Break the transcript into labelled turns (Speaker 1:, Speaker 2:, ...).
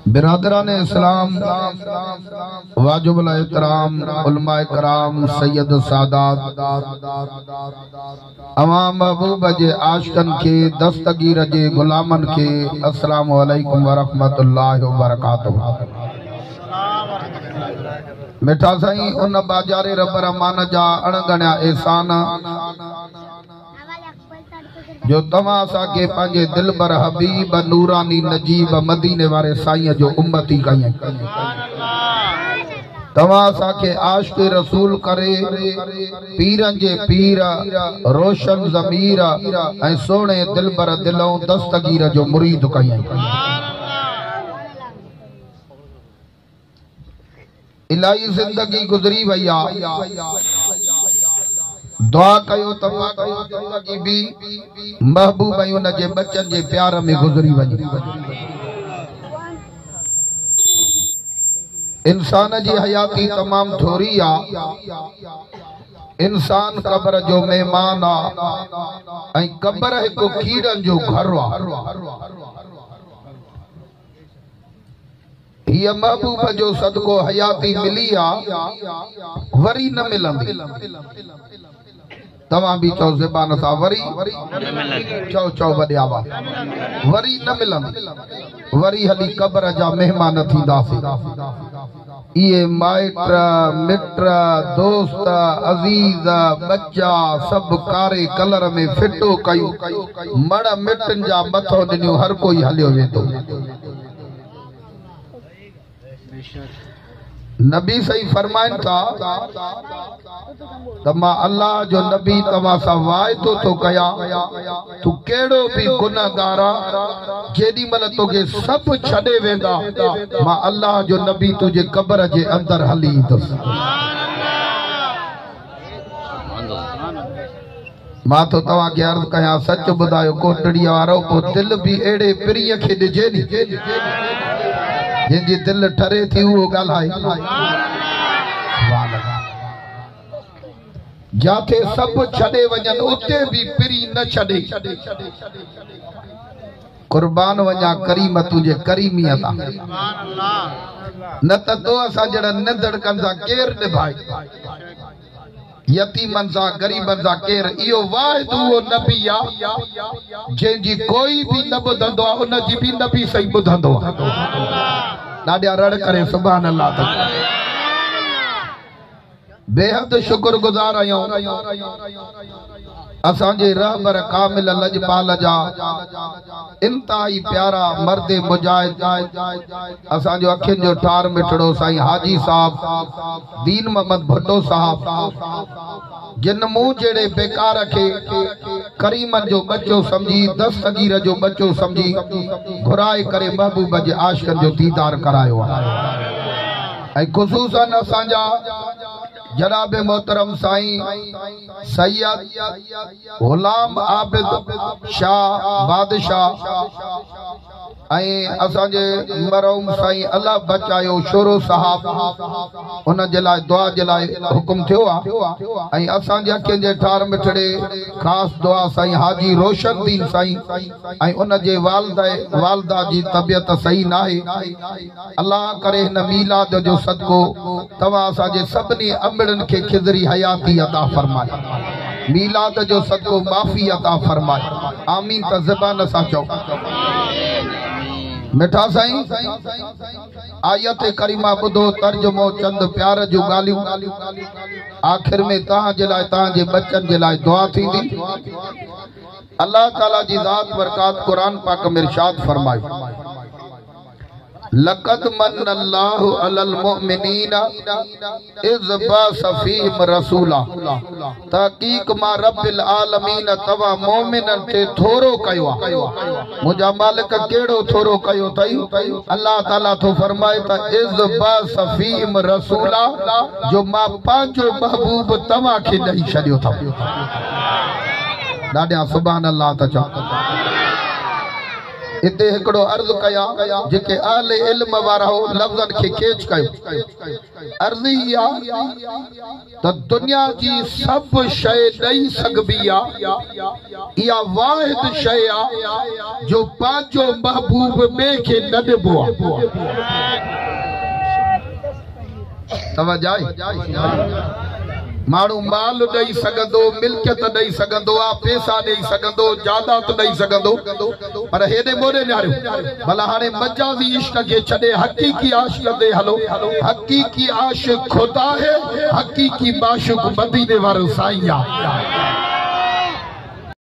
Speaker 1: बिरादरान इस्लाम, वाजिबुल एहतराम उलमाए कराम, सैयद सादात, अवाम महबूब जे आशिकन के, दस्तगीर जे गुलामन के अस्सलामु अलैकुम व रहमतुल्लाहि व बरकातुहू। मिठा साईं उन बाजारे रब रहमान जा अणगणिया एहसान जो तव्हां असांखे पंहिंजे दिलबर हबीब नूरानी नजीब मदीने वारे साईं जो उम्मती कई। तव्हां असांखे आशिक़ रसूल करे पीरन जे पीर रोशन ज़मीर ऐं सोने दिलबर दिलों दस्तगीर जो मुरीद कई। इलाही जिंदगी गुजरी वई आ, दुआ कयो तव्हां जिंदगी भी महबूब ऐं उन जे बच्चन जे प्यार में गुजरी वई। इंसान जी हयाती तमाम थोड़ी आ, इंसान कब्र जो मेहमान आ ऐं कब्र हिकु कीड़न जो घर आ। ये महबूब जो सदको हयाती मिली आ, वरी न मिलंदी। तव्हां भी चओ ज़बान सां वरी चओ चओ वॾे आवाज़, वरी न मिलंदी। वरी हली कब्र जा मेहमान थींदासीं। ये माइट मिट दोस्त अजीज बच्चा सब कारे कलर में फिटो कयूं, मण मिटन जा मथो ॾिनियूं, हर कोई हलियो वेंदो। नबी सही फरमाइन था त मां अल्लाह जो नबी तव्हां सां वाइदो थो कयां, तू कहिड़ो भी गुनहगार जेॾी महिल तोखे सभु छॾे वेंदा, मां अल्लाह जो नबी तुंहिंजे कब्र जे अंदर हली ईंदुसि। मां तो तव्हांखे अर्ज़ कयां, सच ॿुधायो कोटड़ी वारो, पोइ दिल भी अहिड़े प्रिय खे ॾिजे नी जिनकी दिल ठरे थी वो ॻाल्हाए। जाते सब छड़े वजन उते भी पिरी न छड़े, कुर्बान वजा करीम तुझे करीमियत आ, न त तो असा जड़ा नंदड़ कंदा केर निभाए। यतीमन सा गरीबन सा केर, इहो वाहिद वो नबी आ जंहिंजी कोई भी न ॿुधंदो आ, उन जी भी नबी सही ॿुधंदो आ। ॾाढा रड़ करे सुभान अल्लाह। बेहद शुक्रगुजार आहियूं असांजे रहबर कामिल लजपाल जा, इंतहाई प्यारा मर्दे मुजाहिद, असांजो अखियुनि जो ठार मिठड़ो साईं हाजी साहब दीन मोहम्मद भुट्टो साहब, जिन मूं जहिड़े बेकार खे करीमन जो बच्चो समझी, दस्तगीर जो बच्चो समझी घुराए करे महबूब जे आशिकन जो दीदार करायो आहे। ऐं ख़ुसूसन असांजा जनाब मोहतरम साईं सैयद गुलाम आबिद शाह बादशाह ऐं असांजे मरहूम साईं अल्लाह बचायो शोरो साहब, उन जे लाइ दुआ जे लाइ हुकुम थियो आहे। ऐं असांजे अखियुनि जे ठार मिठड़े ख़ासि दुआ साईं हाजी रोशनदीन साईं ऐं उन जे वालदा जी तबियत सही न आहे। अल्लाह करे हिन मीलाद जो सदको तव्हां असांजे सभिनी अमिड़नि खे खिज़री हयाती अता फरमाए, मीलाद जो सदको माफ़ी अता फरमाए। आमीन त ज़बान सां चओ। मिठा साईं आयत करीमा ॿुधो, तर्जुमो चंद प्यार जूं ॻाल्हियूं, आखिर में तव्हां जे लाइ तव्हांजे बच्चन जे लाइ दुआ थींदी। अल्लाह ताला जी ज़ात बरकात कुरान पाक में इरशाद फरमायो, लक़द मन्नल्लाहु अलल मुमिनीना इज़ बअस फ़ीहिम रसूला, तहक़ीक़ मां रब्बिल आलमीन तव्हां मोमिनन ते थोरो कयो आहे। मुंहिंजा मालिक कहिड़ो थोरो कयो अथई? अल्लाह ताला थो फरमाए त इज़ बअस फ़ीहिम रसूला, जो मां पंहिंजो महबूब तव्हां खे ॾेई छॾियो अथव। ॾाढा सुभान अल्लाह त चओ। इते हिकड़ो अर्ज कया जेके अहले इल्म वारा हो लफ्ज़न के खेच कयो अर्ज ही आ त दुनिया जी सब शय ॾेई सघबी आ इहा वाहिद शय आ जो पांचो महबूब में के न ॾिबो आ तवज्जो मानू माल ॾेई सघंदो मिल्कियत ॾेई सघंदो आ पैसा ॾेई सघंदो जायदाद ॾेई सघंदो पर हेॾे मोड़े न्यारियो भला हाणे मजाज़ी इश्क खे छॾे हक़ीक़ी आशिक़ ते हलो हक़ीक़ी आशिक़ खुदा है हक़ीक़ी माशूक़ मदीने वारो साईं आ